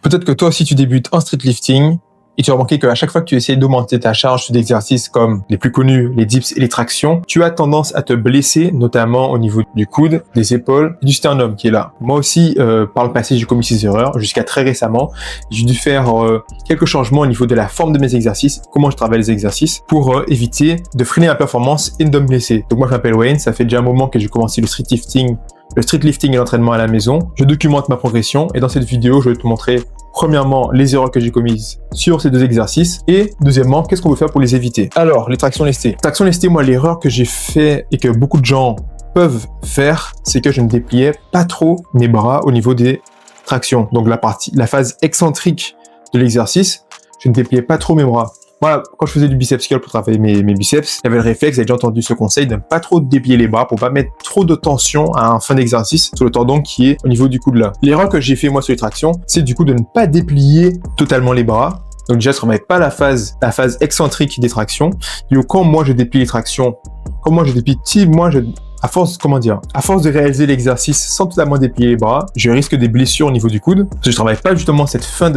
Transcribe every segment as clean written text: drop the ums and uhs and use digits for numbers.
Peut-être que toi aussi tu débutes en street lifting et tu as remarqué qu'à chaque fois que tu essaies d'augmenter ta charge d'exercices comme les plus connus, les dips et les tractions, tu as tendance à te blesser, notamment au niveau du coude, des épaules et du sternum qui est là. Moi aussi, par le passé, j'ai commis ces erreurs. Jusqu'à très récemment, j'ai dû faire quelques changements au niveau de la forme de mes exercices, comment je travaille les exercices, pour éviter de freiner ma performance et de me blesser. Donc moi, je m'appelle Wayne, ça fait déjà un moment que j'ai commencé le street lifting et l'entraînement à la maison. Je documente ma progression et dans cette vidéo, je vais te montrer premièrement les erreurs que j'ai commises sur ces deux exercices et deuxièmement, qu'est-ce qu'on peut faire pour les éviter. Alors, les tractions lestées. Tractions lestées, moi, l'erreur que j'ai fait et que beaucoup de gens peuvent faire, c'est que je ne dépliais pas trop mes bras au niveau des tractions. Donc la phase excentrique de l'exercice, je ne dépliais pas trop mes bras. Moi, quand je faisais du biceps curl pour travailler mes biceps, j'avais le réflexe, j'ai déjà entendu ce conseil de ne pas trop déplier les bras pour pas mettre trop de tension à un fin d'exercice sur le tendon qui est au niveau du coude là. L'erreur que j'ai fait moi sur les tractions, c'est du coup de ne pas déplier totalement les bras. Donc déjà, je ne remettais pas la phase excentrique des tractions. Du coup, quand moi je déplie les tractions, à force de réaliser l'exercice sans totalement déplier les bras, je risque des blessures au niveau du coude, parce que je travaille pas justement cette fin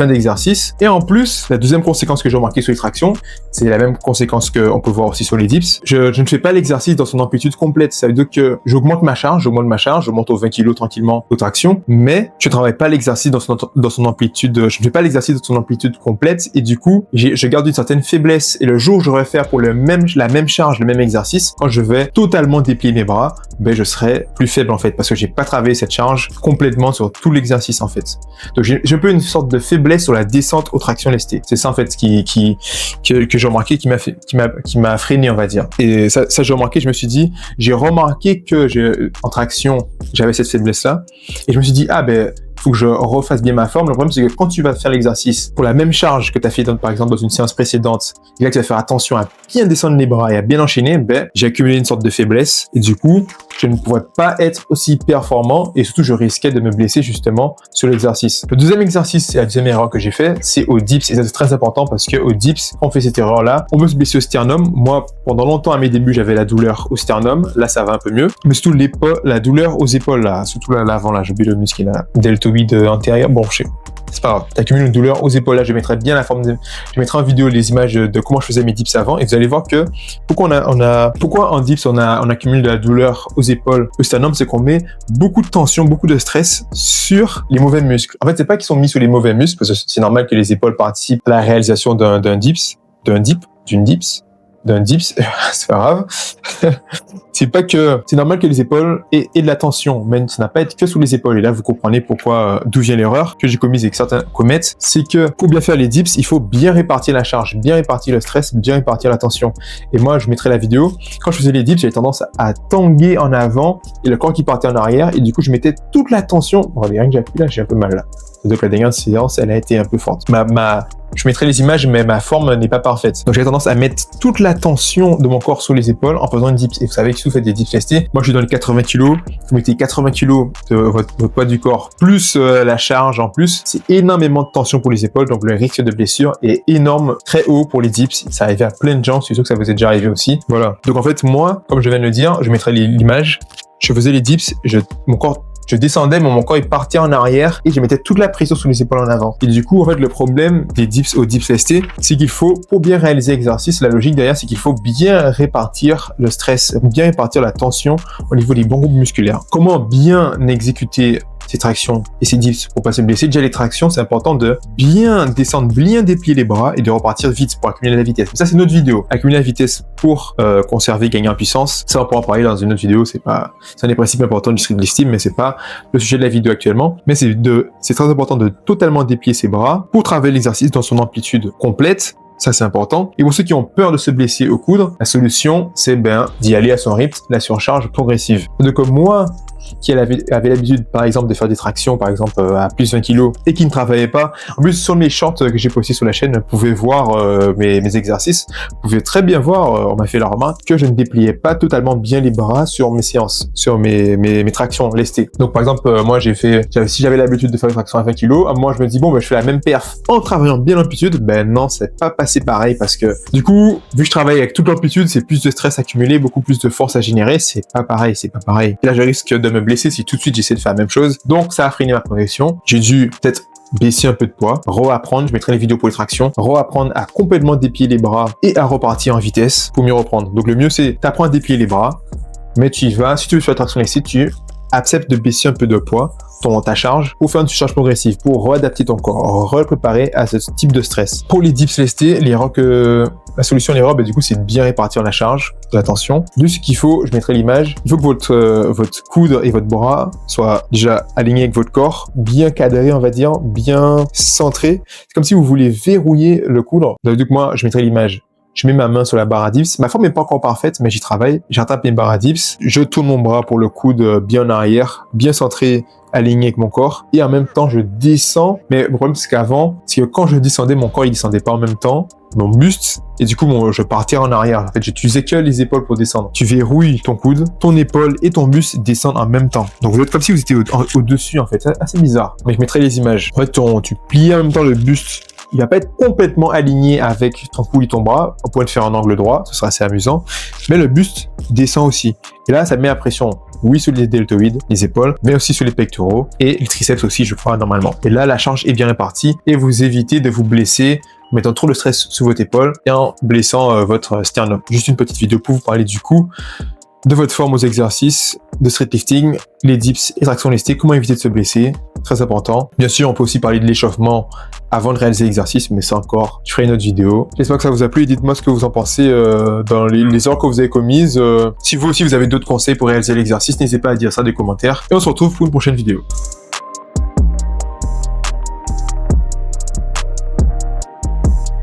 d'exercice. Et en plus, la deuxième conséquence que j'ai remarqué sur les tractions, c'est la même conséquence qu'on peut voir aussi sur les dips. Je ne fais pas l'exercice dans son amplitude complète. Ça veut dire que j'augmente ma charge, je monte aux 20 kg tranquillement aux tractions, mais je travaille pas l'exercice dans son amplitude, je ne fais pas l'exercice dans son amplitude complète, et du coup, je garde une certaine faiblesse. Et le jour où je vais faire pour la même charge, le même exercice, quand je vais totalement déplier mes bras, je serai plus faible en fait, parce que j'ai pas travaillé cette charge complètement sur tout l'exercice en fait. Donc j'ai un peu une sorte de faiblesse sur la descente aux tractions lestées. C'est ça en fait que j'ai remarqué, qui m'a freiné, on va dire. Et ça j'ai remarqué, j'ai remarqué que en traction, j'avais cette faiblesse là, et je me suis dit faut que je refasse bien ma forme. Le problème, c'est que quand tu vas faire l'exercice pour la même charge que tu as fait, par exemple, dans une séance précédente, et là, tu vas faire attention à bien descendre les bras et à bien enchaîner, j'ai accumulé une sorte de faiblesse. Et du coup, je ne pourrais pas être aussi performant et surtout, je risquais de me blesser justement sur l'exercice. Le deuxième exercice et la deuxième erreur que j'ai fait, c'est au dips. Et ça, c'est très important parce que au dips, quand on fait cette erreur-là, on peut se blesser au sternum. Moi, pendant longtemps, à mes débuts, j'avais la douleur au sternum. Là, ça va un peu mieux. Mais surtout, la douleur aux épaules, là, surtout là, l'avant, là, j'ai oublié le muscle, là, deltoïde antérieur. Bon, c'est pas grave. T'accumules une douleur aux épaules. Là, je mettrai bien je mettrai en vidéo les images de comment je faisais mes dips avant et vous allez voir que pourquoi en dips on accumule de la douleur aux épaules, au sternum, c'est qu'on met beaucoup de tension, beaucoup de stress sur les mauvais muscles. En fait, c'est pas qu'ils sont mis sur les mauvais muscles parce que c'est normal que les épaules participent à la réalisation d'un dips, c'est pas grave. C'est normal que les épaules aient de la tension, mais ça n'a pas été que sous les épaules. Et là, vous comprenez d'où vient l'erreur que j'ai commise et que certains commettent. C'est que pour bien faire les dips, il faut bien répartir la charge, bien répartir le stress, bien répartir la tension. Et moi, je mettrai la vidéo. Quand je faisais les dips, j'avais tendance à tanguer en avant et le corps qui partait en arrière. Et du coup, je mettais toute la tension. Bon, rien que j'appuie là, j'ai un peu mal là. Donc la dernière séance, elle a été un peu forte. Je mettrai les images, mais ma forme n'est pas parfaite. Donc j'ai tendance à mettre toute la tension de mon corps sur les épaules en faisant une dips. Et vous savez que si vous faites des dips lestés, moi je suis dans les 80 kg, vous mettez 80 kg de votre poids du corps, plus la charge en plus, c'est énormément de tension pour les épaules, donc le risque de blessure est énorme, très haut pour les dips. Ça arrive à plein de gens, je suis sûr que ça vous est déjà arrivé aussi. Voilà. Donc en fait, moi, comme je viens de le dire, je mettrai l'image, je faisais les dips, je descendais, mais mon corps il partait en arrière et je mettais toute la pression sur les épaules en avant. Et du coup, en fait, le problème des dips aux dips lestés, c'est qu'il faut, pour bien réaliser l'exercice, la logique derrière, c'est qu'il faut bien répartir le stress, bien répartir la tension au niveau des bons groupes musculaires. Comment bien exécuter ces tractions et ces dips pour pas se blesser? Déjà, les tractions, c'est important de bien descendre, bien déplier les bras et de repartir vite pour accumuler la vitesse. Mais ça, c'est une autre vidéo. Accumuler la vitesse pour conserver, gagner en puissance. Ça, on pourra en parler dans une autre vidéo. C'est un des principes importants du street lifting, mais c'est pas le sujet de la vidéo actuellement. Mais c'est très important de totalement déplier ses bras pour travailler l'exercice dans son amplitude complète. Ça, c'est important. Et pour ceux qui ont peur de se blesser au coude, la solution, c'est d'y aller à son rythme, la surcharge progressive. Donc, comme moi, qui avait l'habitude, par exemple, de faire des tractions, par exemple, à plus de 20 kg, et qui ne travaillait pas. En plus, sur mes shorts que j'ai postés sur la chaîne, vous pouvez voir mes exercices. Vous pouvez très bien voir, on m'a fait la remarque, que je ne dépliais pas totalement bien les bras sur mes séances, sur mes tractions lestées. Donc, par exemple, moi, si j'avais l'habitude de faire des tractions à 20 kg, moi, je me dis, je fais la même perf en travaillant bien l'amplitude. Non, c'est pas passé pareil parce que, du coup, vu que je travaille avec toute l'amplitude, c'est plus de stress accumulé, beaucoup plus de force à générer, c'est pas pareil. Et là, je risque de me blesser si tout de suite j'essaie de faire la même chose. Donc, ça a freiné ma progression. J'ai dû peut-être baisser un peu de poids, reapprendre, je mettrai les vidéos pour les tractions, reapprendre à complètement déplier les bras et à repartir en vitesse pour mieux reprendre. Donc le mieux c'est t'apprends à déplier les bras, mais tu y vas, si tu veux faire la traction lestée, tu acceptes de baisser un peu de poids, ta charge, pour faire une charge progressive, pour réadapter ton corps, repréparer à ce type de stress. Pour les dips lestés, la solution à l'erreur, du coup, c'est de bien répartir la charge, de la tension. Du ce qu'il faut, je mettrai l'image, il faut que votre coude et votre bras soient déjà alignés avec votre corps, bien cadrés, on va dire, bien centrés. C'est comme si vous voulez verrouiller le coude. Donc moi, je mettrai l'image. Je mets ma main sur la barre à dips. Ma forme n'est pas encore parfaite, mais j'y travaille. J'attrape mes barres à dips. Je tourne mon bras pour le coude bien en arrière, bien centré, aligné avec mon corps. Et en même temps, je descends. Mais le problème, c'est que quand je descendais, mon corps, il descendait pas en même temps. Mon buste. Et du coup, je partais en arrière. En fait, j'utilisais que les épaules pour descendre. Tu verrouilles ton coude, ton épaule et ton buste descendent en même temps. Donc, vous êtes comme si vous étiez au-dessus, en fait. C'est assez bizarre. Mais je mettrai les images. En fait, tu plies en même temps le buste. Il va pas être complètement aligné avec ton cou et ton bras. On pourrait le faire en angle droit, ce sera assez amusant. Mais le buste descend aussi. Et là, ça met la pression, oui, sur les deltoïdes, les épaules, mais aussi sur les pectoraux et les triceps aussi, je crois, normalement. Et là, la charge est bien répartie et vous évitez de vous blesser en mettant trop de stress sous votre épaule et en blessant votre sternum. Juste une petite vidéo pour vous parler du coup de votre forme aux exercices de street lifting, les dips et tractions lestées, comment éviter de se blesser, très important. Bien sûr, on peut aussi parler de l'échauffement avant de réaliser l'exercice, mais ça encore, je ferai une autre vidéo. J'espère que ça vous a plu et dites-moi ce que vous en pensez dans les erreurs que vous avez commises. Si vous aussi vous avez d'autres conseils pour réaliser l'exercice, n'hésitez pas à dire ça dans les commentaires et on se retrouve pour une prochaine vidéo.